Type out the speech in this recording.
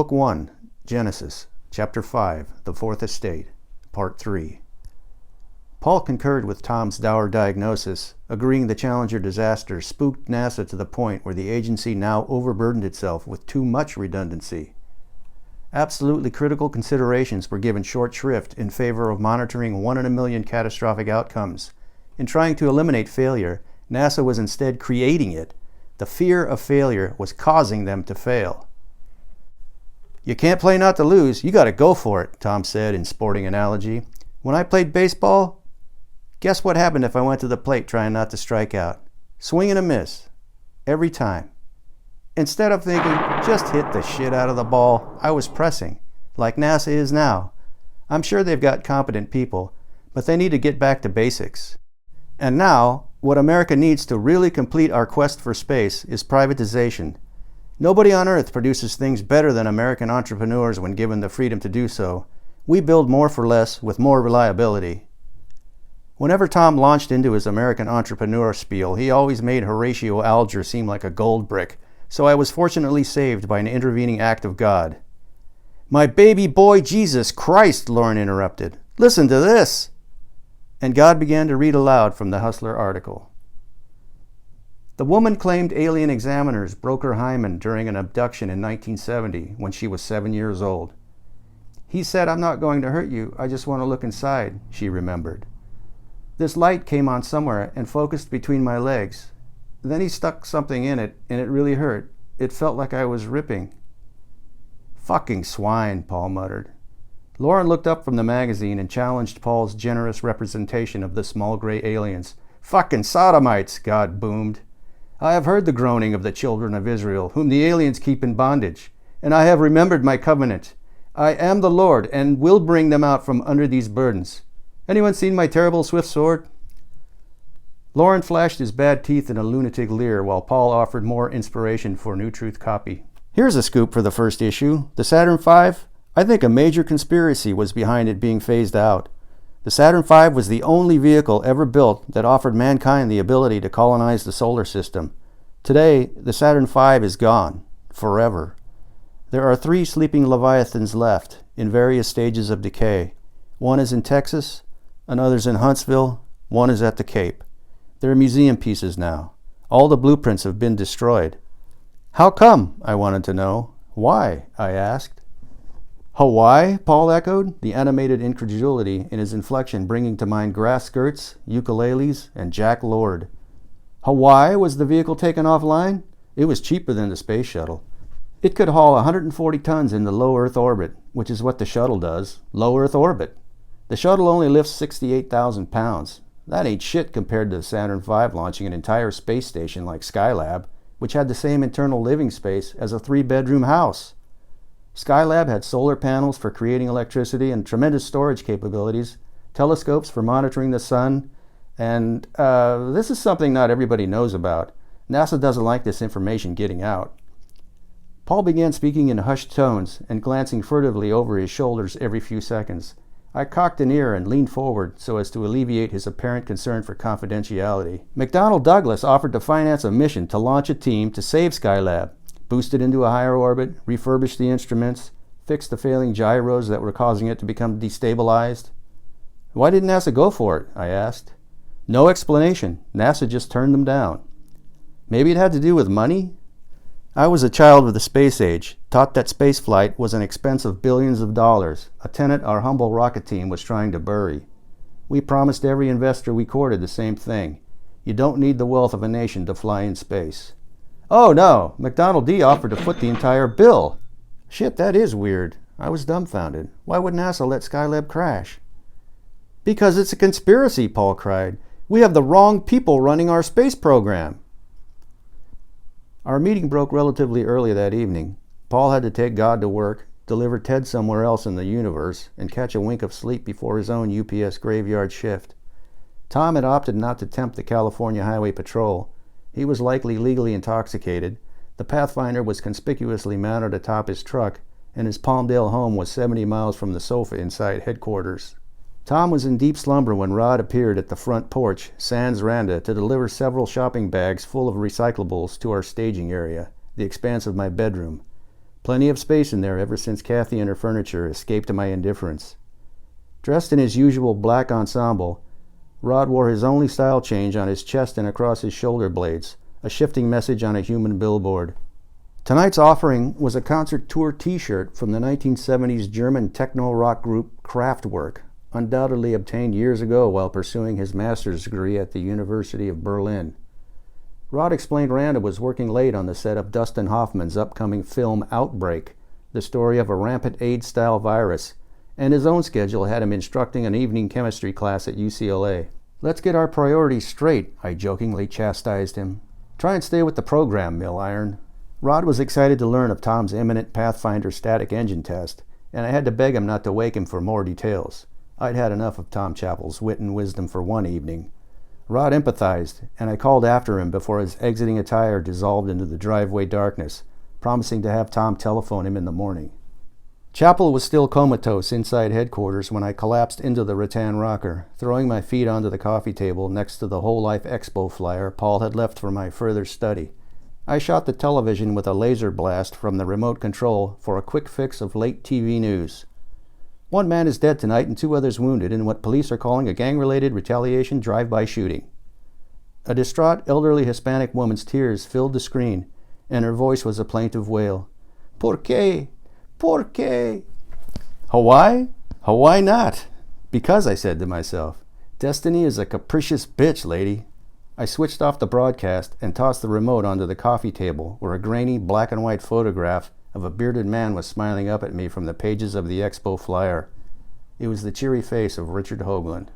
Book 1, Genesis, Chapter 5, The Fourth Estate, Part 3. Paul concurred with Tom's dour diagnosis, agreeing the Challenger disaster spooked NASA to the point where the agency now overburdened itself with too much redundancy. Absolutely critical considerations were given short shrift in favor of monitoring 1 in a million catastrophic outcomes. In trying to eliminate failure, NASA was instead creating it. The fear of failure was causing them to fail. "You can't play not to lose, you gotta go for it," Tom said in sporting analogy. "When I played baseball, guess what happened if I went to the plate trying not to strike out? Swing and a miss. Every time. Instead of thinking, just hit the shit out of the ball, I was pressing, like NASA is now. I'm sure they've got competent people, but they need to get back to basics. And now, what America needs to really complete our quest for space is privatization. Nobody on Earth produces things better than American entrepreneurs when given the freedom to do so. We build more for less with more reliability." Whenever Tom launched into his American entrepreneur spiel, he always made Horatio Alger seem like a gold brick, so I was fortunately saved by an intervening act of God. "My baby boy Jesus Christ," Lauren interrupted. "Listen to this." And God began to read aloud from the Hustler article. The woman claimed alien examiners broke her hymen during an abduction in 1970 when she was 7 years old. "He said, 'I'm not going to hurt you, I just want to look inside,'" she remembered. "This light came on somewhere and focused between my legs. Then he stuck something in it, and it really hurt. It felt like I was ripping." "Fucking swine," Paul muttered. Lauren looked up from the magazine and challenged Paul's generous representation of the small gray aliens. "Fucking sodomites," God boomed. "I have heard the groaning of the children of Israel, whom the aliens keep in bondage, and I have remembered my covenant. I am the Lord, and will bring them out from under these burdens. Anyone seen my terrible swift sword?" Lauren flashed his bad teeth in a lunatic leer while Paul offered more inspiration for New Truth copy. "Here's a scoop for the first issue. The Saturn V? I think a major conspiracy was behind it being phased out. The Saturn V was the only vehicle ever built that offered mankind the ability to colonize the solar system. Today, the Saturn V is gone. Forever. There are 3 sleeping Leviathans left, in various stages of decay. One is in Texas, another's in Huntsville, one is at the Cape. They're museum pieces now. All the blueprints have been destroyed." "How come?" I wanted to know. "Why?" I asked. "Hawaii?" Paul echoed, the animated incredulity in his inflection bringing to mind grass skirts, ukuleles, and Jack Lord. "Hawaii was the vehicle taken offline? It was cheaper than the space shuttle. It could haul 140 tons into low Earth orbit, which is what the shuttle does. Low Earth orbit. The shuttle only lifts 68,000 pounds. That ain't shit compared to the Saturn V launching an entire space station like Skylab, which had the same internal living space as a 3-bedroom house. Skylab had solar panels for creating electricity and tremendous storage capabilities, telescopes for monitoring the sun, and this is something not everybody knows about. NASA doesn't like this information getting out." Paul began speaking in hushed tones and glancing furtively over his shoulders every few seconds. I cocked an ear and leaned forward so as to alleviate his apparent concern for confidentiality. "McDonnell Douglas offered to finance a mission to launch a team to save Skylab, boost it into a higher orbit, refurbish the instruments, fix the failing gyros that were causing it to become destabilized." "Why didn't NASA go for it?" I asked. "No explanation. NASA just turned them down." "Maybe it had to do with money?" I was a child of the space age, taught that spaceflight was an expense of billions of dollars, a tenet our humble rocket team was trying to bury. We promised every investor we courted the same thing. You don't need the wealth of a nation to fly in space. "Oh no, McDonald D offered to foot the entire bill." "Shit, that is weird." I was dumbfounded. Why would NASA let Skylab crash? "Because it's a conspiracy," Paul cried. "We have the wrong people running our space program." Our meeting broke relatively early that evening. Paul had to take God to work, deliver Ted somewhere else in the universe, and catch a wink of sleep before his own UPS graveyard shift. Tom had opted not to tempt the California Highway Patrol. He was likely legally intoxicated. The Pathfinder was conspicuously mounted atop his truck, and his Palmdale home was 70 miles from the sofa inside headquarters. Tom was in deep slumber when Rod appeared at the front porch, sans Randa, to deliver several shopping bags full of recyclables to our staging area, the expanse of my bedroom. Plenty of space in there ever since Kathy and her furniture escaped my indifference. Dressed in his usual black ensemble, Rod wore his only style change on his chest and across his shoulder blades, a shifting message on a human billboard. Tonight's offering was a concert tour t-shirt from the 1970s German techno-rock group Kraftwerk, undoubtedly obtained years ago while pursuing his master's degree at the University of Berlin. Rod explained Randa was working late on the set of Dustin Hoffman's upcoming film Outbreak, the story of a rampant AIDS-style virus, and his own schedule had him instructing an evening chemistry class at UCLA. "Let's get our priorities straight," I jokingly chastised him. "Try and stay with the program, Mill Iron." Rod was excited to learn of Tom's imminent Pathfinder static engine test, and I had to beg him not to wake him for more details. I'd had enough of Tom Chappell's wit and wisdom for one evening. Rod empathized, and I called after him before his exiting attire dissolved into the driveway darkness, promising to have Tom telephone him in the morning. Chappell was still comatose inside headquarters when I collapsed into the rattan rocker, throwing my feet onto the coffee table next to the Whole Life Expo flyer Paul had left for my further study. I shot the television with a laser blast from the remote control for a quick fix of late TV news. One man is dead tonight and 2 others wounded in what police are calling a gang-related retaliation drive-by shooting. A distraught elderly Hispanic woman's tears filled the screen, and her voice was a plaintive wail. "Por qué? Por qué?" Hawaii? Hawaii not? Because, I said to myself, destiny is a capricious bitch, lady. I switched off the broadcast and tossed the remote onto the coffee table where a grainy black and white photograph of a bearded man was smiling up at me from the pages of the Expo flyer. It was the cheery face of Richard Hoagland.